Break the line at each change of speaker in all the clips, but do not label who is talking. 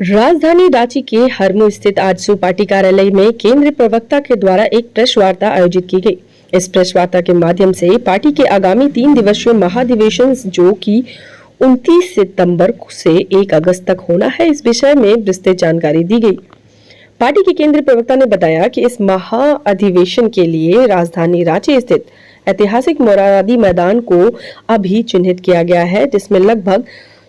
राजधानी रांची के हरमू स्थित आजसू पार्टी कार्यालय में केंद्रीय प्रवक्ता के द्वारा एक प्रेस वार्ता आयोजित की गई। इस प्रेस वार्ता के माध्यम से पार्टी के आगामी 3 दिवसीय महाधिवेशन जो कि 29 सितंबर से 1 अगस्त तक होना है, इस विषय में विस्तृत जानकारी दी गई। पार्टी के केंद्रीय प्रवक्ता ने बताया कि इस महाअधिवेशन के लिए राजधानी रांची स्थित ऐतिहासिक मोराबादी मैदान को अभी चिन्हित किया गया है, जिसमें लगभग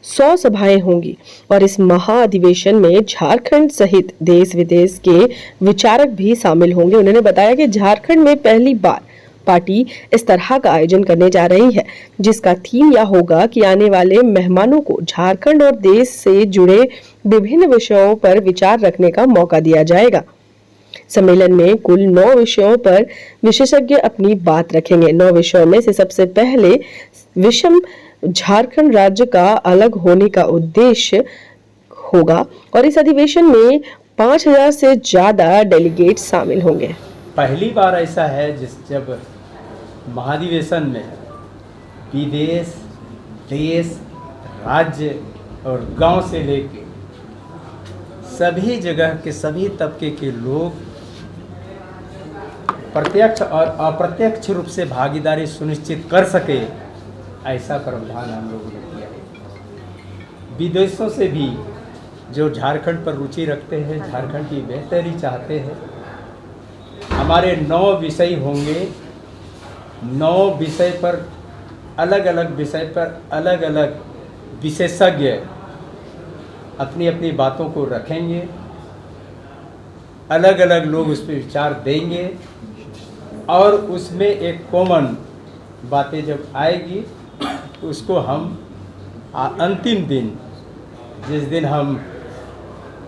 100 सभाएं होंगी और इस महाअधिवेशन में झारखंड सहित देश विदेश के विचारक भी शामिल होंगे। उन्होंने बताया कि झारखंड में पहली बार पार्टी इस तरह का आयोजन करने जा रही है, जिसका थीम यह होगा कि आने वाले मेहमानों को झारखंड और देश से जुड़े विभिन्न विषयों पर विचार रखने का मौका दिया जाएगा। सम्मेलन में कुल 9 विषयों पर विशेषज्ञ अपनी बात रखेंगे। 9 विषयों में से सबसे पहले विषम झारखंड राज्य का अलग होने का उद्देश्य होगा और इस अधिवेशन में 5000 से ज्यादा डेलीगेट शामिल होंगे।
पहली बार ऐसा है जब महाधिवेशन में विदेश, देश, राज्य और गांव से लेके सभी जगह के सभी तबके के लोग प्रत्यक्ष और अप्रत्यक्ष रूप से भागीदारी सुनिश्चित कर सके, ऐसा प्रावधान हम लोगों ने किया है। विदेशों से भी जो झारखंड पर रुचि रखते हैं, झारखंड की बेहतरी चाहते हैं, हमारे 9 विषय होंगे। 9 विषय पर अलग अलग विशेषज्ञ अपनी अपनी बातों को रखेंगे, अलग अलग लोग उस पर विचार देंगे और उसमें एक कॉमन बातें जब आएगी उसको हम अंतिम दिन, जिस दिन हम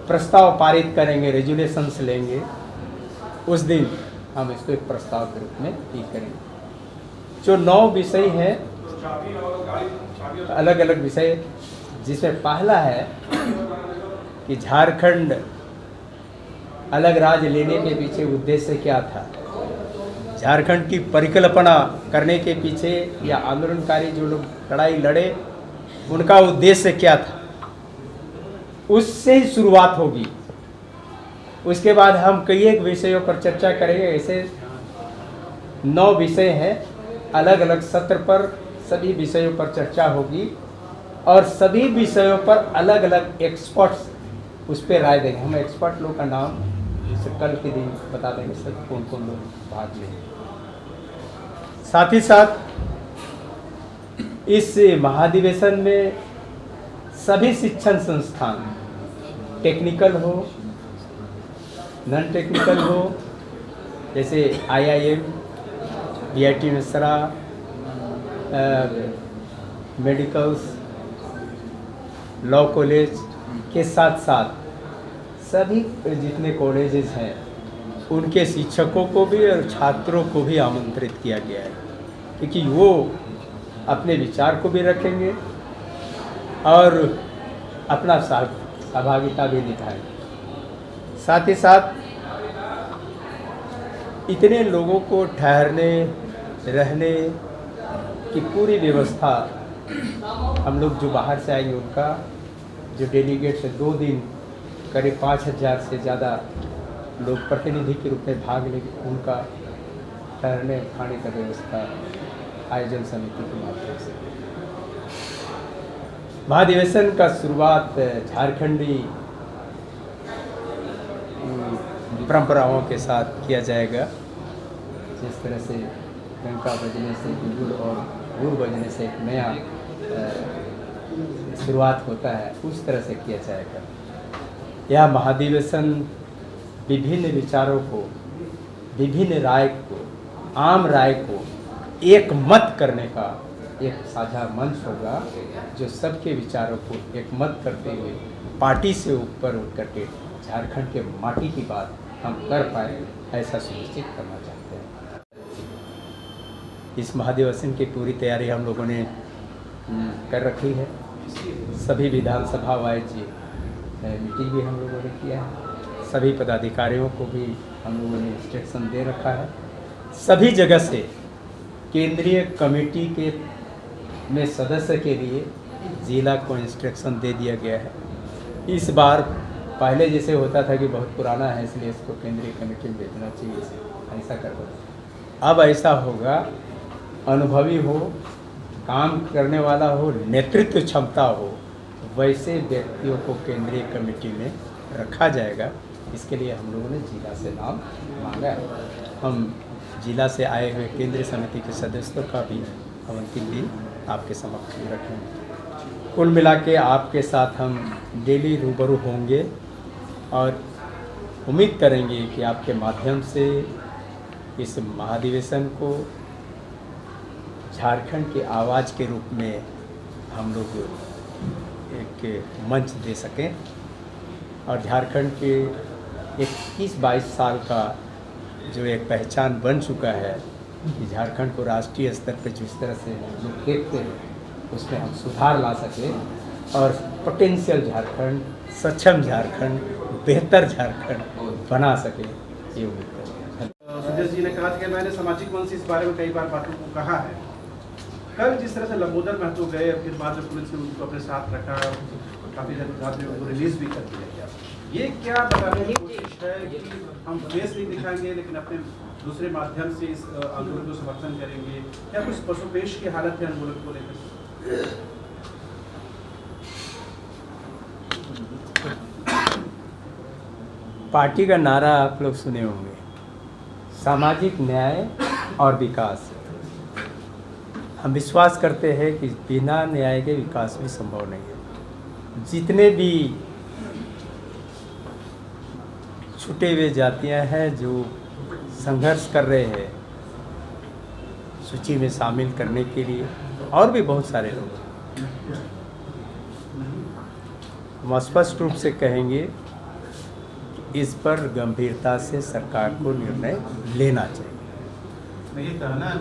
प्रस्ताव पारित करेंगे, रेजुलेशंस लेंगे, उस दिन हम इसको एक प्रस्ताव के रूप में ठीक करेंगे। जो 9 विषय हैं, अलग अलग विषय, जिसमें पहला है कि झारखंड अलग राज्य लेने के पीछे उद्देश्य क्या था, झारखंड की परिकल्पना करने के पीछे या आंदोलनकारी जो लोग लड़ाई लड़े उनका उद्देश्य क्या था, उससे ही शुरुआत होगी। उसके बाद हम कई एक विषयों पर चर्चा करेंगे। ऐसे 9 विषय हैं, अलग अलग सत्र पर सभी विषयों पर चर्चा होगी और सभी विषयों पर अलग अलग एक्सपर्ट्स उस पर राय देंगे। हम एक्सपर्ट लोग का नाम कल के दिन बता देंगे, सब कौन कौन लोग भाग लेंगे। साथ ही साथ इस महाधिवेशन में सभी शिक्षण संस्थान, टेक्निकल हो, नॉन टेक्निकल हो, जैसे IIM, BIT Mishra, medicals, law college के साथ साथ सभी जितने कॉलेजेस हैं उनके शिक्षकों को भी और छात्रों को भी आमंत्रित किया गया है, क्योंकि वो अपने विचार को भी रखेंगे और अपना सहभागिता भी दिखाएंगे। साथ ही साथ इतने लोगों को ठहरने रहने की पूरी व्यवस्था, हम लोग जो बाहर से आएंगे उनका जो डेलीगेट्स है, 2 दिन करीब 5000 से ज़्यादा लोग प्रतिनिधि के रूप में भाग लेंगे, उनका ठहरने खाने का व्यवस्था आयोजन समिति के माध्यम से। महाधिवेशन का शुरुआत झारखंडी परंपराओं के साथ किया जाएगा। जिस तरह से डंका बजने से गुड़ बजने से एक नया शुरुआत होता है, उस तरह से किया जाएगा। यह महाधिवेशन विभिन्न विचारों को, विभिन्न राय को, आम राय को एक मत करने का एक साझा मंच होगा, जो सबके विचारों को एक मत करते हुए पार्टी से ऊपर उठ करके झारखंड के माटी की बात हम कर पाए, ऐसा सुनिश्चित करना चाहते हैं। इस महाधिवेशन की पूरी तैयारी हम लोगों ने कर रखी है। सभी विधानसभा वाइज मीटिंग भी हम लोगों ने किया है, सभी पदाधिकारियों को भी हम लोगों ने इंस्ट्रक्शन दे रखा है। सभी जगह से केंद्रीय कमेटी के सदस्य के लिए जिला को इंस्ट्रक्शन दे दिया गया है। इस बार पहले जैसे होता था कि बहुत पुराना है इसलिए इसको केंद्रीय कमेटी में भेजना चाहिए, ऐसा कर दो। अब ऐसा होगा, अनुभवी हो, काम करने वाला हो, नेतृत्व क्षमता हो, वैसे व्यक्तियों को केंद्रीय कमेटी में रखा जाएगा। इसके लिए हम लोगों ने जिला से नाम मांगा है। हम जिला से आए हुए केंद्रीय समिति के सदस्यों का भी हम अंतिम दिन आपके समक्ष रखेंगे। कुल मिला के आपके साथ हम डेली रूबरू होंगे और उम्मीद करेंगे कि आपके माध्यम से इस महाधिवेशन को झारखंड की आवाज़ के रूप में हम लोग एक मंच दे सकें और झारखंड के 21-22 साल का जो एक पहचान बन चुका है कि झारखंड को राष्ट्रीय स्तर पर जिस तरह से लोग देखते हैं उसमें हम सुधार ला सकें और पोटेंशियल झारखंड, सक्षम झारखंड, बेहतर झारखंड बना सकें, ये उम्मीद करते हैं।
सुदेश जी ने कहा था कि मैंने सामाजिक मंच से इस बारे में कई बार बातों को कहा है। कल जिस तरह से लंबोदर महतो गए, फिर बाद में पुलिस ने उनको अपने साथ रखा, काफ़ी रात में उनको रिलीज भी कर दिया गया, ये क्या बताने की कोशिश है कि हम फेस नहीं दिखाएंगे लेकिन अपने दूसरे माध्यम से इस आंदोलन को समर्थन करेंगे? क्या कुछ पशुपेश की हालत है आंदोलन को लेकर?
पार्टी का नारा आप लोग सुने होंगे, सामाजिक न्याय और विकास। हम विश्वास करते हैं कि बिना न्याय के विकास भी संभव नहीं है। जितने भी छूटे हुए जातियां हैं जो संघर्ष कर रहे हैं सूची में शामिल करने के लिए, और भी बहुत सारे लोग, हम स्पष्ट रूप से कहेंगे इस पर गंभीरता से सरकार को निर्णय लेना चाहिए।
नहीं कहना है